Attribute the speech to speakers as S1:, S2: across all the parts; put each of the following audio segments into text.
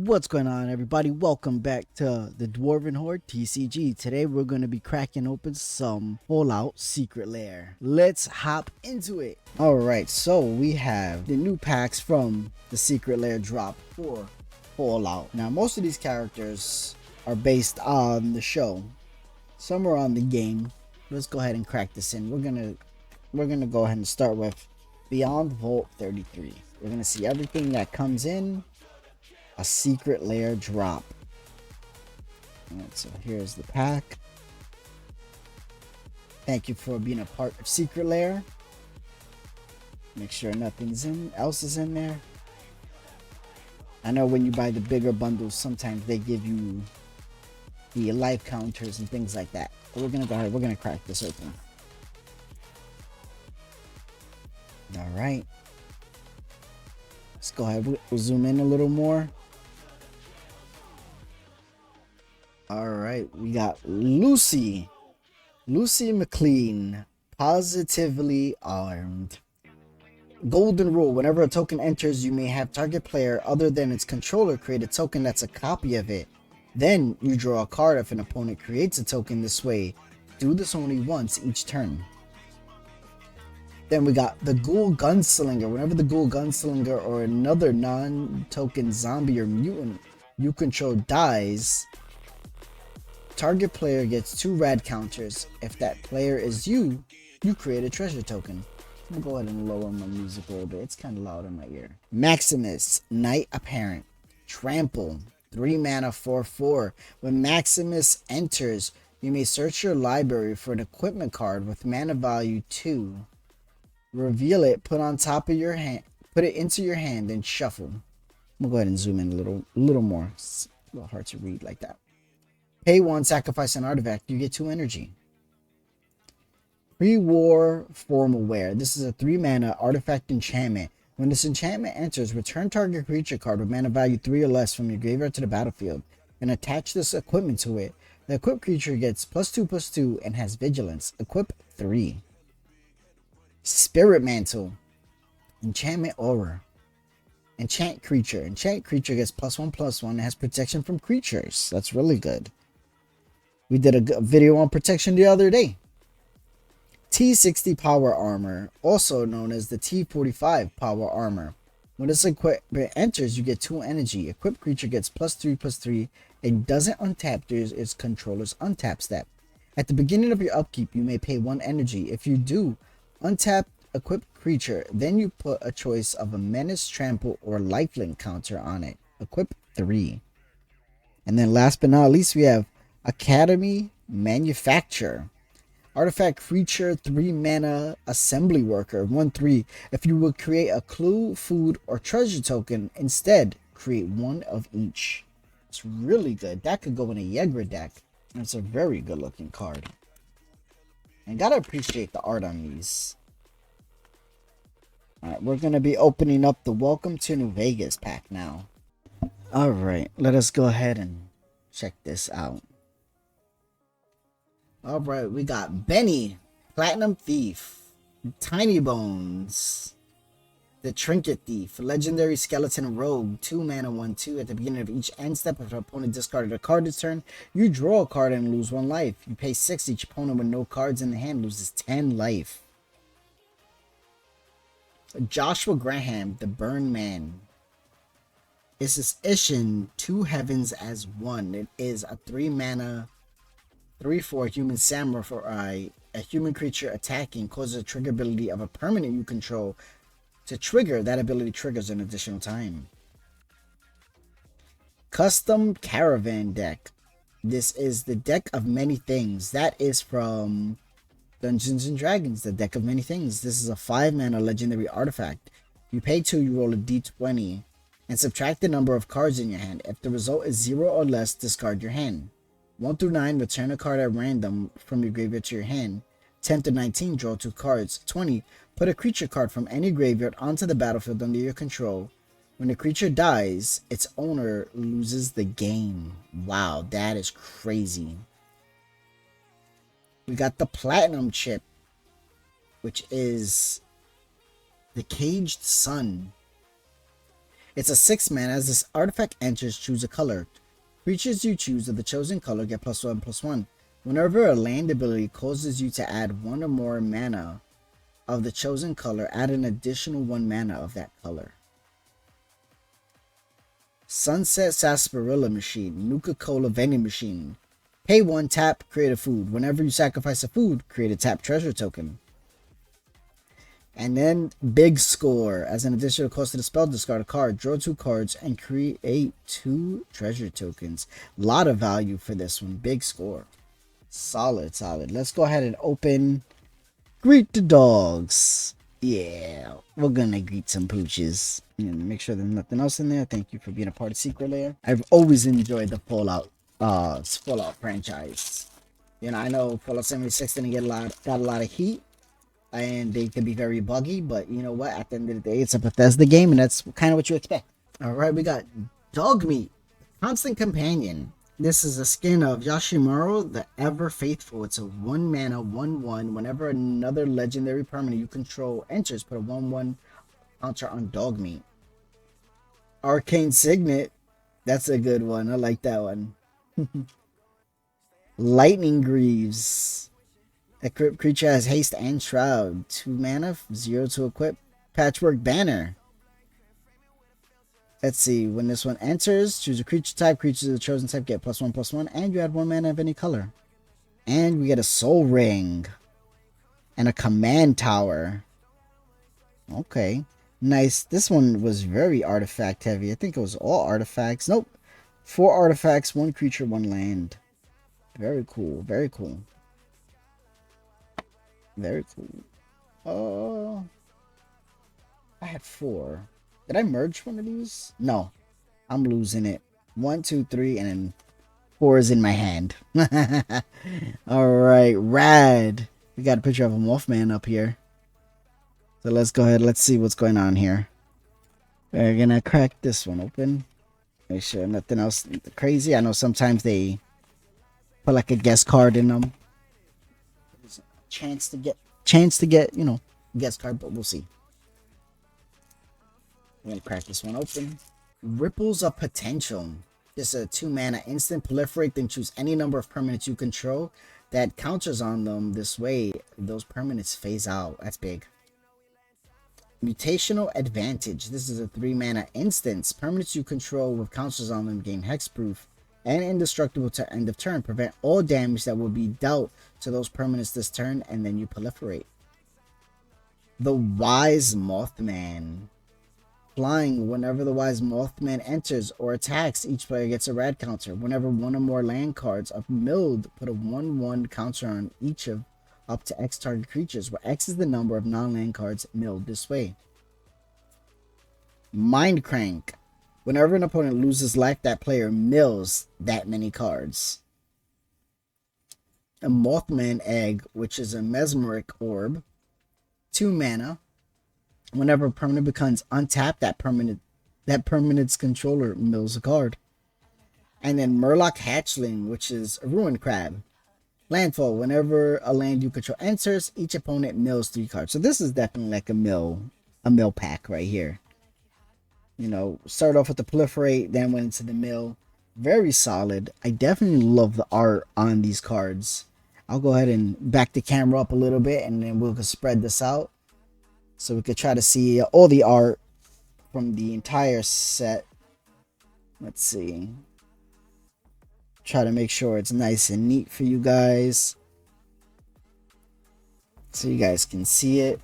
S1: What's going on, everybody? Welcome back to the Dwarven Horde TCG. Today we're going to be cracking open some Fallout Secret Lair. Let's hop into it. Alright, so we have the new packs from the Secret Lair drop for Fallout. Now, most of these characters are based on the show. Some are on the game. Let's go ahead and crack this in. We're gonna go ahead and start with Beyond Vault 33. We're gonna see everything that comes in. A Secret Lair drop. Alright, so here's the pack. Thank you for being a part of Secret Lair. Make sure nothing's else is in there. I know when you buy the bigger bundles, sometimes they give you the life counters and things like that. But we're gonna go ahead, we're gonna crack this open. Alright. Let's go ahead, we'll zoom in a little more. Alright, we got Lucy McLean, positively armed. Golden rule: whenever a token enters, you may have target player other than its controller create a token that's a copy of it. Then you draw a card if an opponent creates a token this way. Do this only once each turn. Then we got the Ghoul Gunslinger. Whenever the Ghoul Gunslinger or another non-token zombie or mutant you control dies, target player gets 2 rad counters. If that player is you create a treasure token. I'm gonna go ahead and lower my music a little bit. It's kind of loud in my ear. Maximus, Knight Apparent. Trample, 3 mana 4/4. When Maximus enters, you may search your library for an equipment card with mana value 2. Reveal it, put on top of your hand, put it into your hand, and shuffle. I'm gonna go ahead and zoom in a little more. It's a little hard to read like that. Pay 1, sacrifice an artifact, you get 2 energy. Pre-war Formal Wear. This is a 3 mana artifact enchantment. When this enchantment enters, return target creature card with mana value 3 or less from your graveyard to the battlefield and attach this equipment to it. The equipped creature gets +2/+2 and has vigilance. Equip 3. Spirit Mantle. Enchantment Aura. Enchant creature. Enchant creature gets +1/+1 and has protection from creatures. That's really good. We did a video on protection the other day. T60 Power Armor, also known as the T45 Power Armor. When this equipment enters, you get 2 energy. Equipped creature gets +3/+3 and doesn't untap during its controller's untap step. At the beginning of your upkeep, you may pay 1 energy. If you do, untap equipped creature, then you put a choice of a menace, trample, or lifelink counter on it. Equip 3. And then last but not least, we have Academy Manufacturer. Artifact creature, 3 mana assembly worker, 1/3. If you would create a clue, food, or treasure token, instead create 1 of each. It's really good. That could go in a Yegra deck. And it's a very good looking card. And gotta appreciate the art on these. Alright, we're gonna be opening up the Welcome to New Vegas pack now. Alright, let us go ahead and check this out. Alright, we got Benny, Platinum Thief, Tiny Bones, the Trinket Thief, Legendary Skeleton Rogue, 2 mana 1/2. At the beginning of each end step, if an opponent discarded a card this turn, you draw a card and lose 1 life. You pay 6, each opponent with no cards in the hand loses 10 life. Joshua Graham, the Burn Man. This is Ishin, 2 heavens as 1. It is a 3 mana 3/4 human samurai. A human creature attacking causes a trigger ability of a permanent you control to trigger. That ability triggers an additional time. Custom Caravan Deck. This is the Deck of Many Things. That is from Dungeons and Dragons, the Deck of Many Things. This is a 5 mana legendary artifact. You pay 2, you roll a d20 and subtract the number of cards in your hand. If the result is 0 or less, discard your hand. 1 through 9, return a card at random from your graveyard to your hand. 10 to 19, draw 2 cards. 20, put a creature card from any graveyard onto the battlefield under your control. When the creature dies, its owner loses the game. Wow, that is crazy. We got the Platinum Chip, which is the Caged Sun. It's a 6 mana. As this artifact enters, choose a color. Creatures you choose of the chosen color get +1/+1. Whenever a land ability causes you to add 1 or more mana of the chosen color, add an additional 1 mana of that color. Sunset Sarsaparilla Machine, Nuka-Cola Vending Machine. Pay 1, tap, create a food. Whenever you sacrifice a food, create a tap treasure token. And then Big Score. As an additional cost to the spell, discard a card, draw 2 cards, and create 2 treasure tokens. A lot of value for this one. Big Score. Solid, solid. Let's go ahead and open Greet the Dogs. Yeah, we're gonna greet some pooches. And make sure there's nothing else in there. Thank you for being a part of Secret Lair. I've always enjoyed the Fallout franchise. You know, I know Fallout 76 didn't got a lot of heat, and they can be very buggy, but you know what? At the end of the day, it's a Bethesda game, and that's kind of what you expect. All right, we got Dog Meat, Constant Companion. This is a skin of Yashimaru, the Ever Faithful. It's a 1 mana, 1/1. Whenever another legendary permanent you control enters, put a 1/1 counter on Dog Meat. Arcane Signet. That's a good one. I like that one. Lightning Greaves. A creature has haste and shroud. 2 mana, 0 to equip. Patchwork Banner. Let's see. When this one enters, choose a creature type. Creatures of the chosen type get +1/+1, and you add 1 mana of any color. And we get a Soul Ring and a Command Tower. Okay, nice. This one was very artifact heavy. I think it was all artifacts. Nope, 4 artifacts, 1 creature, 1 land. Very cool. Very cool. Very cool. I had 4. Did I merge one of these? No. I'm losing it. 1, 2, 3, and then 4 is in my hand. Alright, rad. We got a picture of a Wolfman up here. So let's go ahead. Let's see what's going on here. We're gonna crack this one open. Make sure nothing else crazy. I know sometimes they put like a guest card in them. There's a chance to get, you know, guest card, but we'll see. I'm gonna crack this one open. Ripples of Potential. This is a 2 mana instant. Proliferate, then choose any number of permanents you control that counters on them. This way, those permanents phase out. That's big. Mutational Advantage. This is a 3 mana instance. Permanents you control with counters on them gain hexproof and indestructible to end of turn. Prevent all damage that will be dealt to those permanents this turn, and then you proliferate. The Wise Mothman. Flying. Whenever the Wise Mothman enters or attacks, each player gets a rad counter. Whenever 1 or more land cards are milled, put a 1/1 counter on each of up to X target creatures, where X is the number of non-land cards milled this way. Mind Crank. Whenever an opponent loses life, that player mills that many cards. A Mothman Egg, which is a mesmeric orb. 2 mana. Whenever a permanent becomes untapped, that permanent's controller mills a card. And then Murloc Hatchling, which is a Ruin Crab. Landfall. Whenever a land you control enters, each opponent mills 3 cards. So this is definitely like a mill pack right here. You know, start off with the proliferate, then went into the mill. Very solid. I definitely love the art on these cards. I'll go ahead and back the camera up a little bit, and then we'll spread this out, so we could try to see all the art from the entire set. Let's see. Try to make sure it's nice and neat for you guys, so you guys can see it.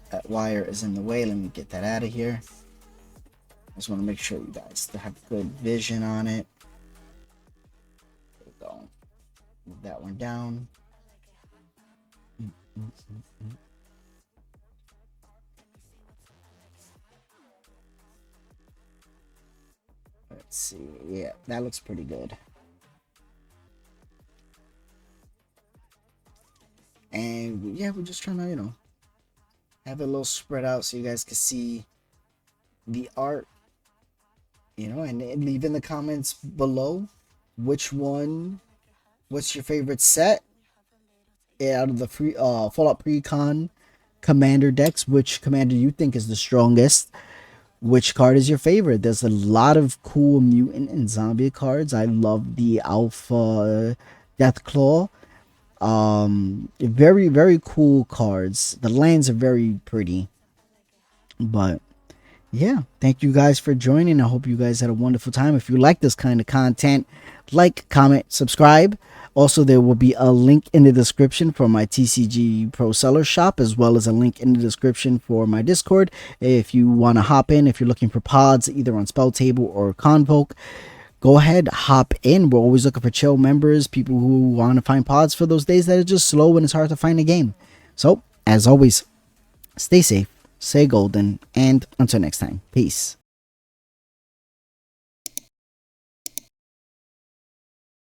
S1: That wire is in the way. Let me get that out of here. I just want to make sure you guys have good vision on it. There we go. Move that one down. Let's see. Yeah, that looks pretty good. And yeah, we're just trying to, you know, have it a little spread out so you guys can see the art, you know, and leave in the comments below what's your favorite set out of the free Fallout Pre-Con commander decks. Which commander you think is the strongest? which card is your favorite. There's a lot of cool mutant and zombie cards. I love the Alpha Deathclaw. Very, very cool cards. The lands are very pretty. But yeah, thank you guys for joining. I hope you guys had a wonderful time. If you like this kind of content, like, comment, subscribe. Also, there will be a link in the description for my TCG Pro Seller Shop, as well as a link in the description for my Discord. If you want to hop in, if you're looking for pods, either on Spell Table or Convoke, go ahead, hop in. We're always looking for chill members, people who want to find pods for those days that are just slow and it's hard to find a game. So, as always, stay safe, stay golden, and until next time, peace.